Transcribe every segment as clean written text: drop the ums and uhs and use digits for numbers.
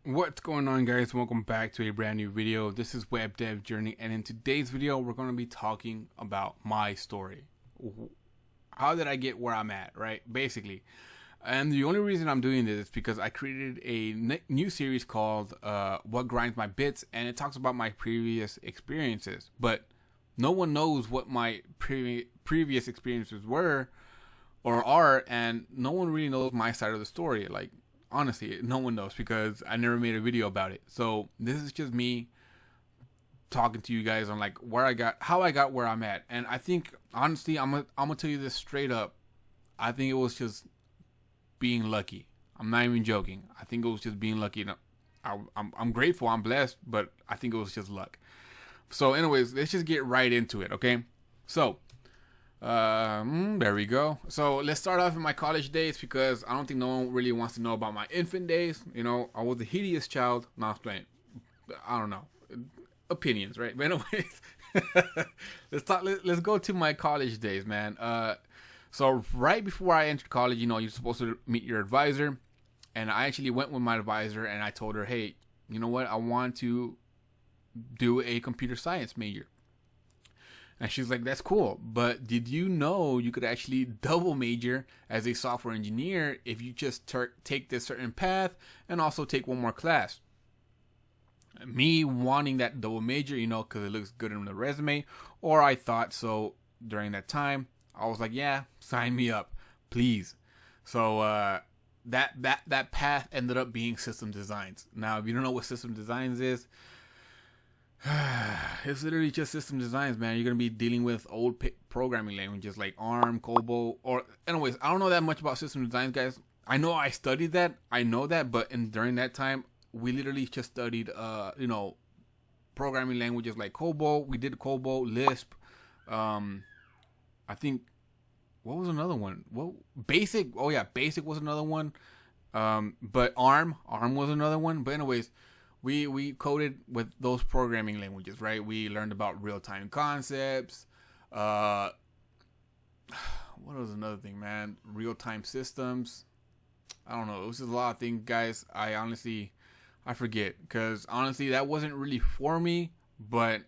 What's going on, guys? Welcome back to a brand new video. This is Web Dev Journey, and in today's video we're going to be talking about my story. How did I get where I'm at, right? Basically. And the only reason I'm doing this is because I created a new series called What Grinds My Bits, and it talks about my previous experiences. But no one knows what my previous experiences were or are, and no one really knows my side of the story. Like, honestly, no one knows because I never made a video about it. So this is just me talking to you guys on like how I got where I'm at. And I think honestly, I'm gonna tell you this straight up. I think it was just being lucky. I'm not even joking. I think it was just being lucky. I'm grateful. I'm blessed, but I think it was just luck. So, anyways, let's just get right into it. Okay. So, there we go. So let's start off in my college days because I don't think no one really wants to know about my infant days. You know, I was a hideous child. No, I'm playing. I don't know. Opinions, right? But anyways, let's go to my college days, man. So right before I entered college, you know, you're supposed to meet your advisor, and I actually went with my advisor and I told her, hey, you know what? I want to do a computer science major. And she's like, that's cool, but did you know you could actually double major as a software engineer if you just take this certain path and also take one more class? Me wanting that double major, you know, because it looks good in the resume, or I thought so during that time, I was like, yeah, sign me up, please. So that path ended up being system designs. Now, if you don't know what system designs is, it's literally just system designs, man. You're gonna be dealing with old programming languages like ARM, COBOL, or anyways. I don't know that much about system designs, guys. I know I studied that, I know that, but during that time, we literally just studied, programming languages like COBOL. We did COBOL, Lisp. I think what was another one? Well, Basic. Oh yeah, Basic was another one. But ARM was another one. But anyways. We coded with those programming languages, right? We learned about real-time concepts. What was another thing, man? Real-time systems. I don't know. It was just a lot of things, guys. I forget. Because honestly, that wasn't really for me. But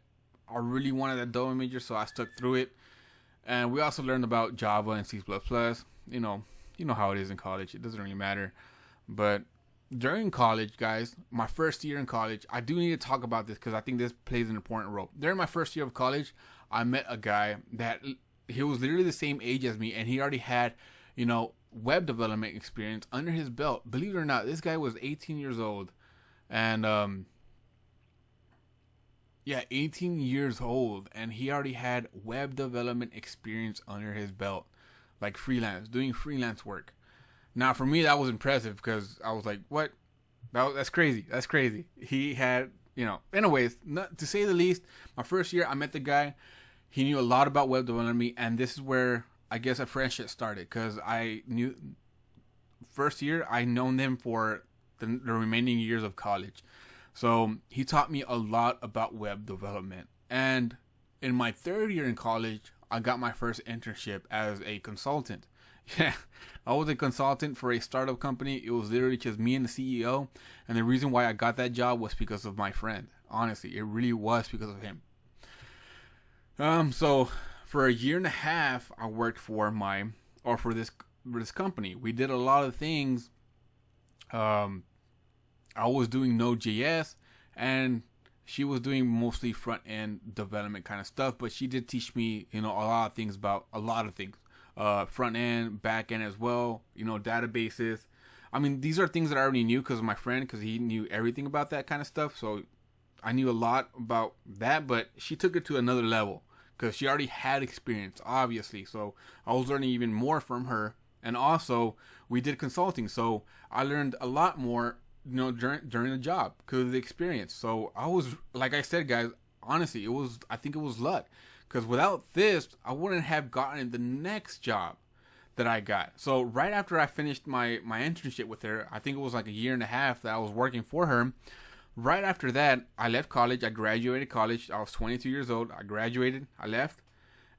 I really wanted that double major, so I stuck through it. And we also learned about Java and C++. You know how it is in college. It doesn't really matter. But during college, guys, my first year in college, I do need to talk about this because I think this plays an important role. During my first year of college, I met a guy that he was literally the same age as me, and he already had, web development experience under his belt. Believe it or not, this guy was 18 years old, and 18 years old, and he already had web development experience under his belt, like doing freelance work. Now, for me, that was impressive because I was like, what? That's crazy. That's crazy. He had, anyways, to say the least, my first year, I met the guy. He knew a lot about web development, and this is where I guess a friendship started because first year, I known him for the remaining years of college. So he taught me a lot about web development. And in my third year in college, I got my first internship as a consultant. Yeah, I was a consultant for a startup company. It was literally just me and the CEO. And the reason why I got that job was because of my friend. Honestly, it really was because of him. So for a year and a half, I worked for this company. We did a lot of things. I was doing Node.js, and she was doing mostly front end development kind of stuff. But she did teach me, a lot of things about a lot of things. Front end, back end as well, databases. I mean, these are things that I already knew because of my friend, because he knew everything about that kind of stuff. So I knew a lot about that, but she took it to another level because she already had experience, obviously. So I was learning even more from her. And also, we did consulting. So I learned a lot more, during the job because of the experience. So I was, like I said, guys, honestly, I think it was luck. Because without this, I wouldn't have gotten the next job that I got. So right after I finished my internship with her, I think it was like a year and a half that I was working for her. Right after that, I left college. I graduated college. I was 22 years old. I graduated. I left.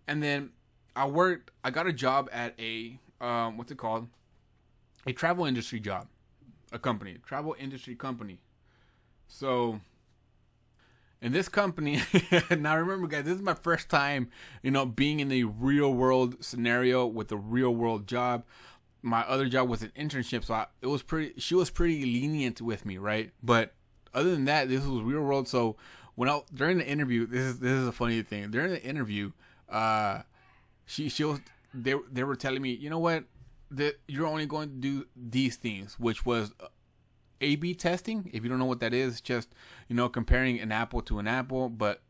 And then I got a job at a, what's it called? A travel industry job. Travel industry company. So in this company, now remember, guys, this is my first time, being in a real world scenario with a real world job. My other job was an internship, so she was pretty lenient with me, right? But other than that, this was real world. So during the interview, this is a funny thing. During the interview, they were telling me, you know what, that you're only going to do these things, which was A/B testing. If you don't know what that is, just comparing an apple to an apple, but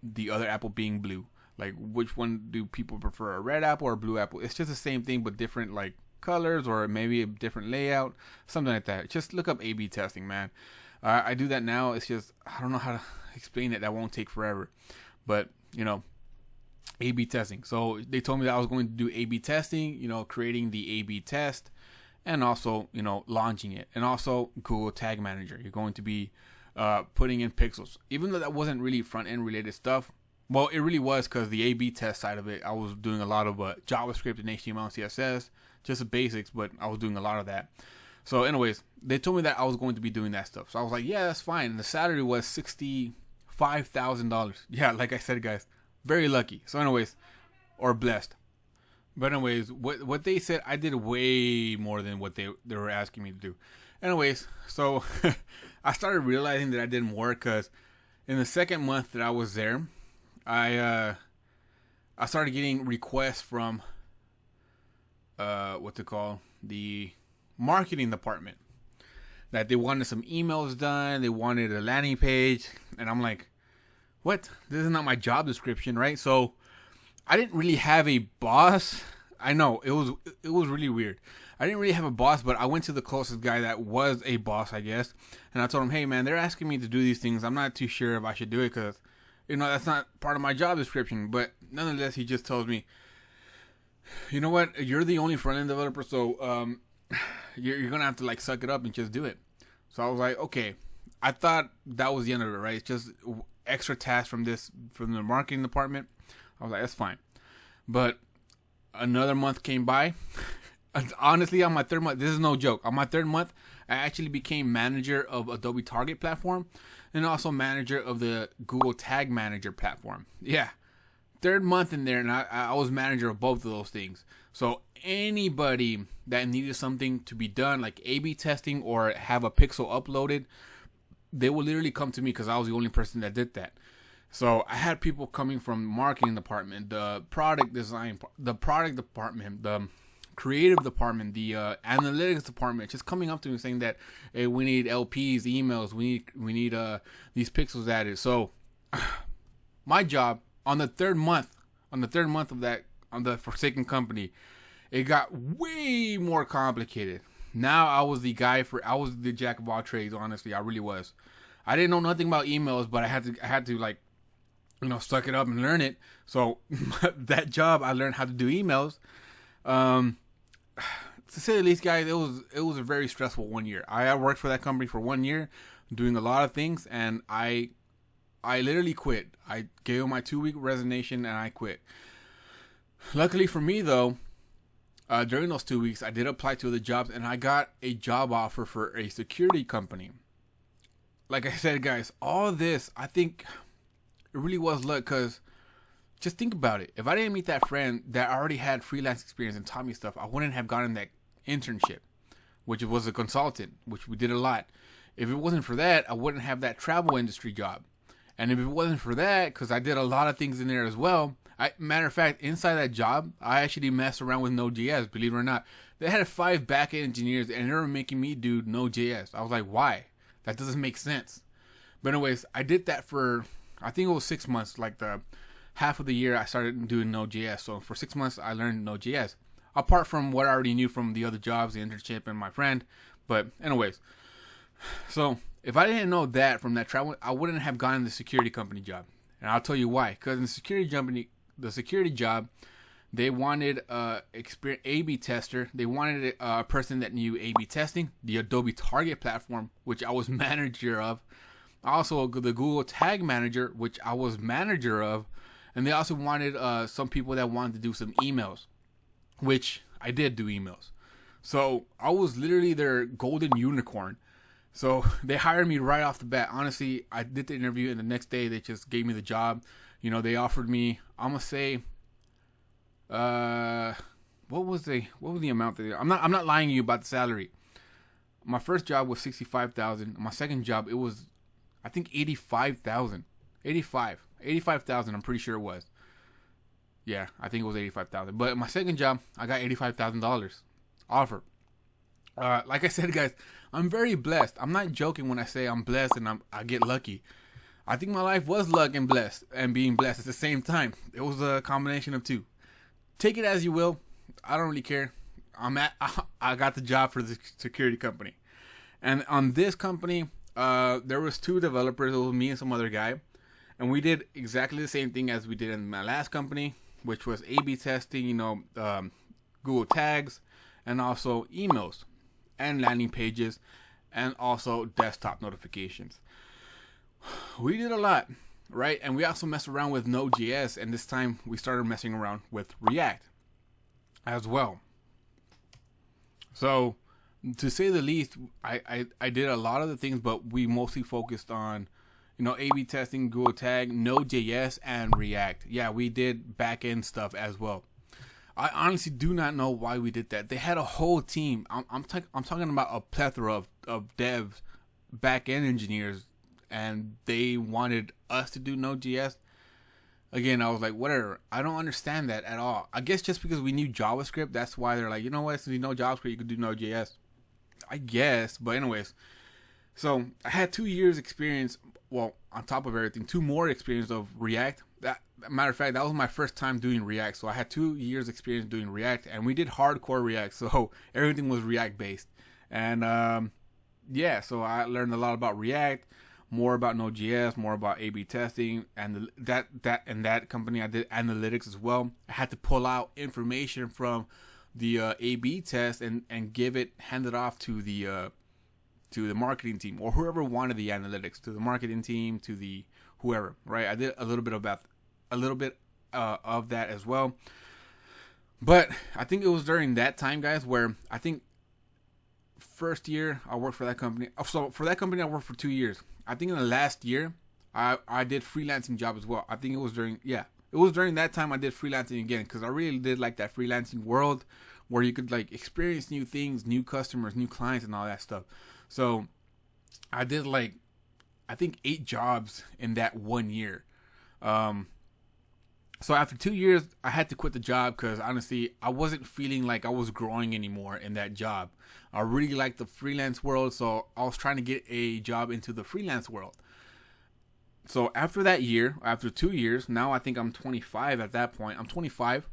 the other apple being blue. Like, which one do people prefer, a red apple or a blue apple? It's just the same thing, but different like colors or maybe a different layout, something like that. Just look up A/B testing, man. I do that now. It's just I don't know how to explain it. That won't take forever, but A/B testing. So they told me that I was going to do A/B testing, creating the A/B test, and also, launching it. And also Google Tag Manager. You're going to be putting in pixels. Even though that wasn't really front-end related stuff. Well, it really was, because the A/B test side of it, I was doing a lot of JavaScript and HTML and CSS. Just the basics, but I was doing a lot of that. So anyways, they told me that I was going to be doing that stuff. So I was like, yeah, that's fine. And the salary was $65,000. Yeah, like I said, guys, very lucky. So anyways, or blessed. But anyways, what they said, I did way more than what they were asking me to do. Anyways, so I started realizing that I did more, because in the second month that I was there, I started getting requests from the marketing department, that they wanted some emails done, they wanted a landing page, and I'm like, what? This is not my job description, right? So I didn't really have a boss. I know it was really weird. I didn't really have a boss, but I went to the closest guy that was a boss, I guess, and I told him, hey man, they're asking me to do these things. I'm not too sure if I should do it, because that's not part of my job description. But nonetheless, he just tells me, you know what, you're the only front-end developer, so you're gonna have to like suck it up and just do it. So I was like, okay. I thought that was the end of it, right? It's just extra tasks from the marketing department. I was like, that's fine. But another month came by. Honestly, on my third month, this is no joke. On my third month, I actually became manager of Adobe Target platform, and also manager of the Google Tag Manager platform. Yeah. Third month in there, and I was manager of both of those things. So anybody that needed something to be done, like A/B testing or have a pixel uploaded, they would literally come to me, because I was the only person that did that. So I had people coming from marketing department, the product design, the product department, the creative department, the analytics department, just coming up to me saying that, hey, we need LPs, emails, we need these pixels added. So my job on the third month of that, on the Forsaken company, it got way more complicated. Now I was the jack of all trades. Honestly, I really was. I didn't know nothing about emails, but I had to like, suck it up and learn it. So that job, I learned how to do emails. To say the least, guys, it was a very stressful 1 year. I worked for that company for 1 year, doing a lot of things, and I literally quit. I gave them my 2-week resignation and I quit. Luckily for me, though, during those 2 weeks, I did apply to other jobs, and I got a job offer for a security company. Like I said, guys, all this, I think it really was luck, because just think about it. If I didn't meet that friend that already had freelance experience and taught me stuff, I wouldn't have gotten that internship, which was a consultant, which we did a lot. If it wasn't for that, I wouldn't have that travel industry job. And if it wasn't for that, because I did a lot of things in there as well. Matter of fact, inside that job, I actually messed around with Node.js, believe it or not. They had 5 backend engineers, and they were making me do Node.js. I was like, why? That doesn't make sense. But anyways, I did that for, I think it was 6 months. Like the half of the year, I started doing Node.js. So for 6 months, I learned Node.js. Apart from what I already knew from the other jobs, the internship, and my friend. But anyways, so if I didn't know that from that travel, I wouldn't have gotten the security company job. And I'll tell you why. Because in the security job, they wanted experienced A/B tester. They wanted a person that knew A/B testing, the Adobe Target platform, which I was manager of. Also, the Google Tag Manager, which I was manager of. And they also wanted some people that wanted to do some emails, which I did do emails. So I was literally their golden unicorn. So they hired me right off the bat. Honestly, I did the interview, and the next day they just gave me the job. They offered me, I'm gonna say, what was the amount that I'm not lying to you about the salary. My first job was 65,000. My second job, it was, I think, 85,000. 85,000. I'm pretty sure it was. Yeah, I think it was 85,000. But my second job, I got $85,000 offer. Like I said, guys, I'm very blessed. I'm not joking when I say I'm blessed and I get lucky. I think my life was luck and blessed and being blessed at the same time. It was a combination of two. Take it as you will. I don't really care. I got the job for the security company, and on this company, there was two developers. It was me and some other guy, and we did exactly the same thing as we did in my last company, which was A/B testing. Google tags, and also emails, and landing pages, and also desktop notifications. We did a lot, right? And we also messed around with Node.js, and this time we started messing around with React as well. So, to say the least, I did a lot of the things, but we mostly focused on, A/B testing, Google Tag, Node.js, and React. Yeah, we did back-end stuff as well. I honestly do not know why we did that. They had a whole team. I'm talking about a plethora of devs, back-end engineers, and they wanted us to do Node.js. Again, I was like, whatever. I don't understand that at all. I guess just because we knew JavaScript, that's why they're like, you know what, since you know JavaScript, you could do Node.js. I guess, but anyways. So, I had 2 years experience, well, on top of everything, 2 more experience of React. Matter of fact, that was my first time doing React. So, I had 2 years experience doing React, and we did hardcore React. So, everything was React-based. And, yeah, so I learned a lot about React, more about Node.js, more about A/B testing, and that company I did analytics as well. I had to pull out information from the A/B test and hand it off to the marketing team or whoever wanted the analytics, to the marketing team, to the whoever. Right? I did a little bit of that as well. But I think it was during that time, guys, where I think first year I worked for that company. So for that company, I worked for 2 years. I think in the last year, I did freelancing job as well. I think it was during that time I did freelancing again, because I really did like that freelancing world where you could like experience new things, new customers, new clients, and all that stuff. So I did I think 8 jobs in that 1 year. So after 2 years, I had to quit the job because honestly, I wasn't feeling like I was growing anymore in that job. I really liked the freelance world, so I was trying to get a job into the freelance world. So after that year, after 2 years, now I think I'm 25 at that point. I'm 25.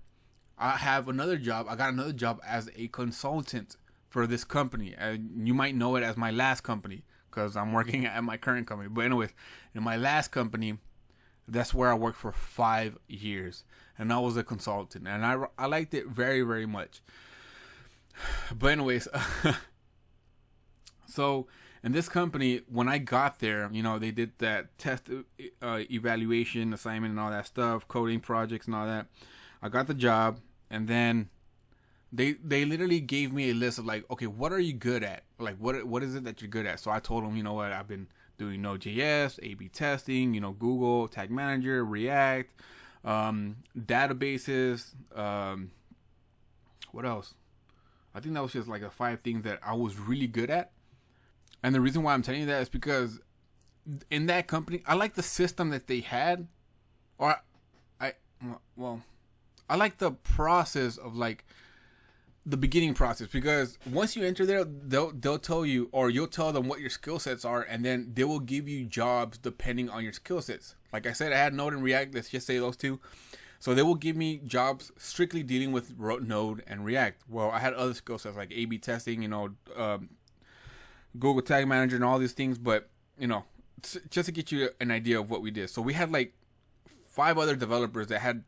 I have another job. I got another job as a consultant for this company. And you might know it as my last company because I'm working at my current company. But anyways, in my last company, that's where I worked for 5 years, and I was a consultant, and I liked it very, very much. But anyways, so in this company, when I got there, they did that test evaluation assignment and all that stuff, coding projects and all that. I got the job, and then they literally gave me a list of okay, what are you good at? What is it that you're good at? So I told them, what, I've been doing Node.js, A/B testing, Google Tag Manager, React, databases, what else? I think that was just the 5 things that I was really good at. And the reason why I'm telling you that is because in that company, I like the system that they had, or I like the process of the beginning process, because once you enter there, they'll tell you, or you'll tell them what your skill sets are, and then they will give you jobs depending on your skill sets. Like I said, I had Node and React. Let's just say those 2. So they will give me jobs strictly dealing with Node and React. Well, I had other skill sets like A/B testing, Google Tag Manager and all these things. But, just to get you an idea of what we did. So we had 5 other developers that had,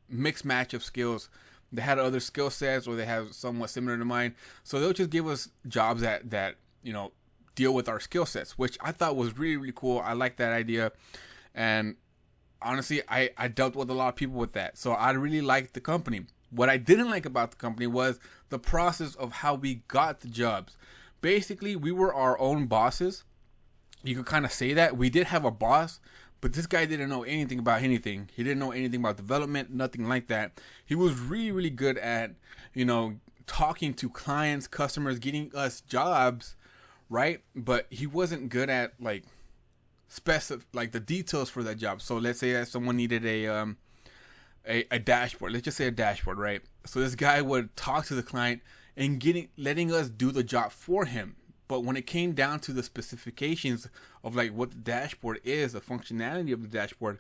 mixed match of skills. They had other skill sets, or they have somewhat similar to mine. So they'll just give us jobs that deal with our skill sets, which I thought was really, really cool. I like that idea. And honestly, I dealt with a lot of people with that. So I really liked the company. What I didn't like about the company was the process of how we got the jobs. basically we were our own bosses. You could kind of say that. We did have a boss, but this guy didn't know anything about anything. He didn't know anything about development, nothing like that. He was really, really good at, talking to clients, customers, getting us jobs, right? But he wasn't good at like the details for that job. So let's say that someone needed a dashboard. Let's just say a dashboard, right? So this guy would talk to the client and letting us do the job for him. But when it came down to the specifications of like what the dashboard is, the functionality of the dashboard,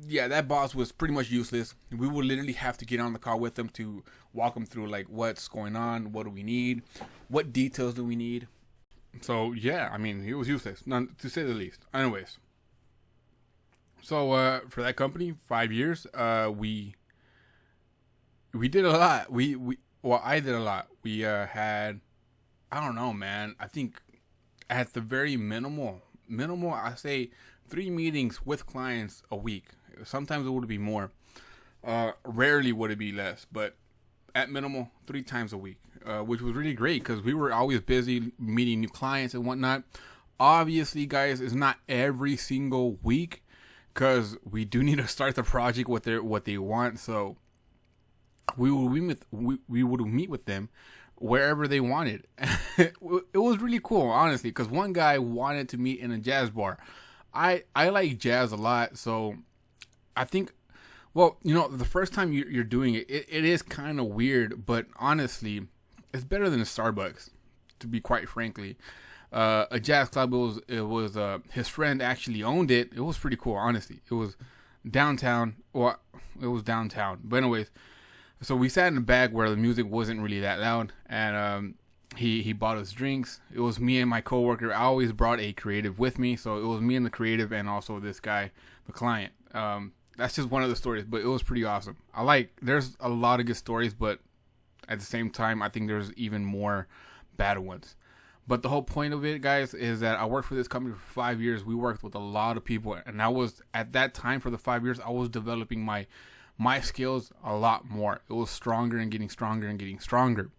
yeah, that boss was pretty much useless. We would literally have to get on the call with him to walk him through like what's going on, what do we need, what details do we need. So yeah, I mean, he was useless, none, to say the least. Anyways, so for that company, 5 years, we did a lot. I did a lot. We had, I don't know, man. I think at the very minimal, I say 3 meetings with clients a week. Sometimes it would be more. Rarely would it be less, but at minimal 3 times a week, which was really great because we were always busy meeting new clients and whatnot. Obviously, guys, it's not every single week because we do need to start the project what they want. So we would meet with them wherever they wanted. It was really cool, honestly, because one guy wanted to meet in a jazz bar. I like jazz a lot, so I think, well, the first time you're doing it is kind of weird, but honestly, it's better than a Starbucks, to be quite frankly. A jazz club, it was his friend actually owned it. It was pretty cool, honestly. It was downtown, but anyways, so we sat in the back where the music wasn't really that loud, and he bought us drinks. It was me and my coworker. I always brought a creative with me, so it was me and the creative, and also this guy, the client. That's just one of the stories, but it was pretty awesome. There's a lot of good stories, but at the same time, I think there's even more bad ones. But the whole point of it, guys, is that I worked for this company for 5 years. We worked with a lot of people, and I was, at that time, for the 5 years, I was developing my skills a lot more. It was stronger and getting stronger and getting stronger.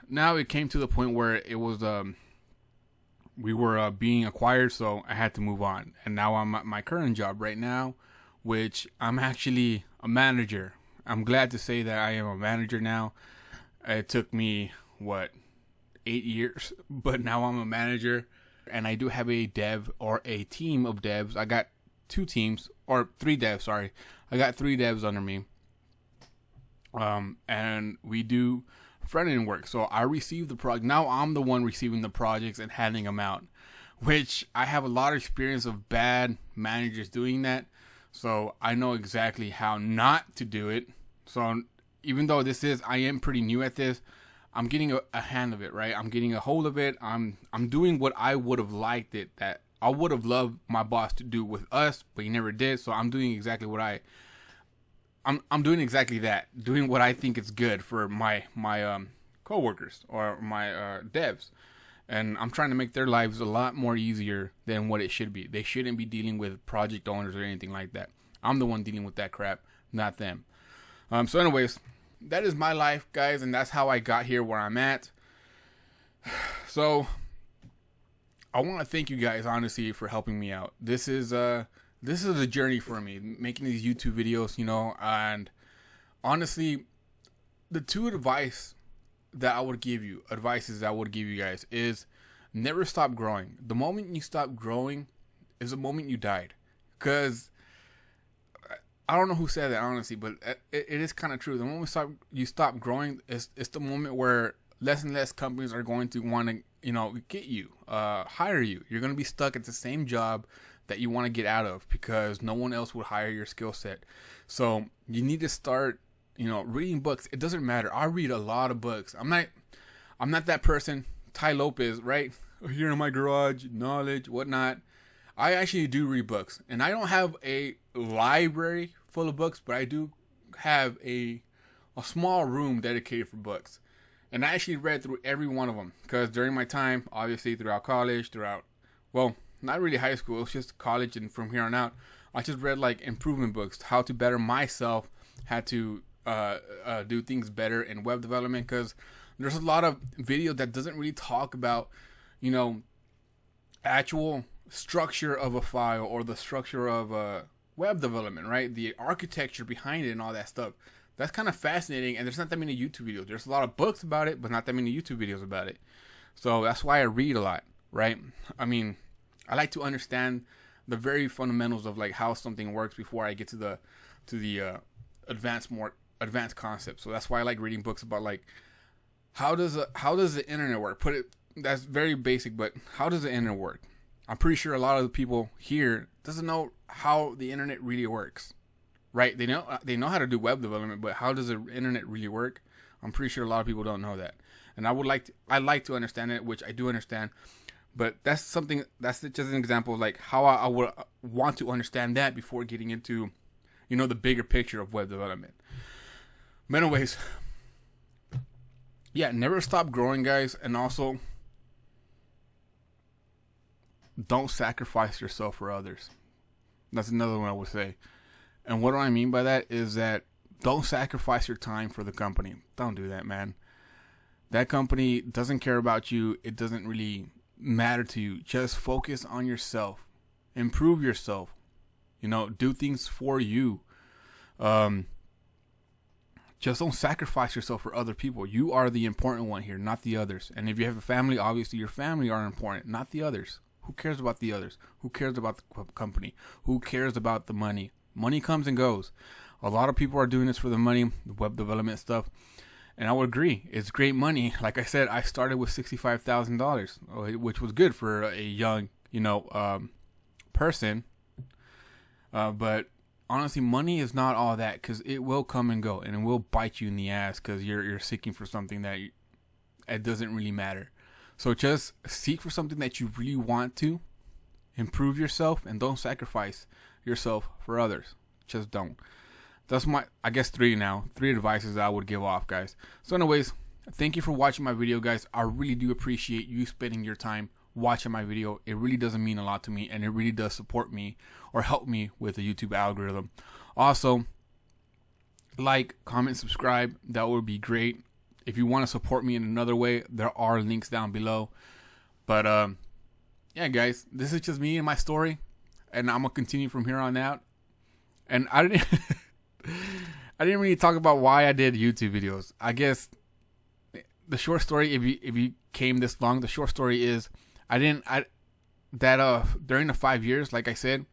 Now it came to the point where it was we were being acquired, so I had to move on. And now I'm at my current job right now, which I'm actually a manager. I'm glad to say that I am a manager now. It took me 8 years, but now I'm a manager, and I do have a dev or a team of devs. I got 2 teams, or 3 devs, sorry. I got 3 devs under me. And we do front-end work. So I receive the project. Now I'm the one receiving the projects and handing them out, which I have a lot of experience of bad managers doing that. So I know exactly how not to do it. So even though I am pretty new at this, I'm getting a hand of it, right? I'm getting a hold of it. I'm doing what I would have liked it, that I would have loved my boss to do with us, but he never did. So I'm doing exactly I'm doing exactly that, doing what I think is good for my coworkers or my devs, and I'm trying to make their lives a lot more easier than what it should be. They shouldn't be dealing with project owners or anything like that. I'm the one dealing with that crap, not them. So anyways, that is my life, guys, and that's how I got here where I'm at. So I want to thank you guys, honestly, for helping me out. This is a journey for me, making these YouTube videos, and honestly, the 2 advices that I would give you guys is never stop growing. The moment you stop growing is the moment you died. Because I don't know who said that, honestly, but it is kind of true. The moment you stop growing, it's the moment where less and less companies are going to want to, get you, hire you. You're going to be stuck at the same job that you want to get out of because no one else would hire your skill set. So you need to start, reading books. It doesn't matter. I read a lot of books. I'm not that person, Ty Lopez, right? Here in my garage, knowledge, whatnot. I actually do read books, and I don't have a library full of books, but I do have a small room dedicated for books. And I actually read through every one of them because during my time, obviously throughout college, not really high school, it's just college, and from here on out, I just read like improvement books, how to better myself, how to do things better in web development, because There's a lot of video that doesn't really talk about, you know, actual structure of a file or the structure of web development, right? The architecture behind it and all that stuff. That's kind of fascinating, and there's not that many YouTube videos. There's a lot of books about it, but not that many YouTube videos about it. So that's why I read a lot, right? I mean, I like to understand the very fundamentals of like how something works before I get to the more advanced concepts. So that's why I like reading books about like how does the internet work? That's very basic, but how does the internet work? I'm pretty sure a lot of the people here doesn't know how the internet really works, right? They know how to do web development, but how does the internet really work? I'm pretty sure a lot of people don't know that. And I like to understand it, which I do understand. But that's just an example of like how I would want to understand that before getting into, you know, the bigger picture of web development. But anyways, yeah, never stop growing, guys. And also, don't sacrifice yourself for others. That's another one I would say. And what do I mean by that is that don't sacrifice your time for the company. Don't do that, man. That company doesn't care about you. It doesn't really matter to you. Just focus on yourself. Improve yourself. You know, do things for you. Just don't sacrifice yourself for other people. You are the important one here, not the others. And if you have a family, obviously your family are important, not the others. Who cares about the others? Who cares about the company? Who cares about the money? Money comes and goes. A lot of people are doing this for the money, the web development stuff. And I would agree. It's great money. Like I said, I started with $65,000, which was good for a young, person. But honestly, money is not all that, because it will come and go, and it will bite you in the ass because you're seeking for something that it doesn't really matter. So just seek for something that you really want to improve yourself, and don't sacrifice yourself for others. Just don't. That's my, I guess, three advices that I would give off, guys. So anyways, thank you for watching my video, guys. I really do appreciate you spending your time watching my video. It really doesn't mean a lot to me, and it really does support me or help me with the YouTube algorithm. Also, like, comment, subscribe. That would be great. If you want to support me in another way, there are links down below. But yeah, guys, this is just me and my story, and I'm gonna continue from here on out. And I didn't really talk about why I did YouTube videos. I guess the short story, if you came this long, the short story is during the 5 years, like I said,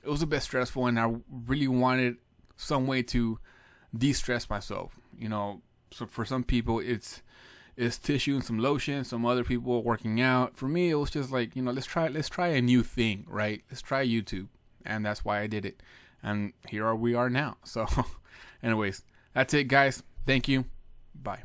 it was a bit stressful, and I really wanted some way to de-stress myself. You know, so for some people it's tissue and some lotion. Some other people working out. For me, it was just like, let's try a new thing, right? Let's try YouTube, and that's why I did it. And we are now. So, anyways, that's it, guys. Thank you. Bye.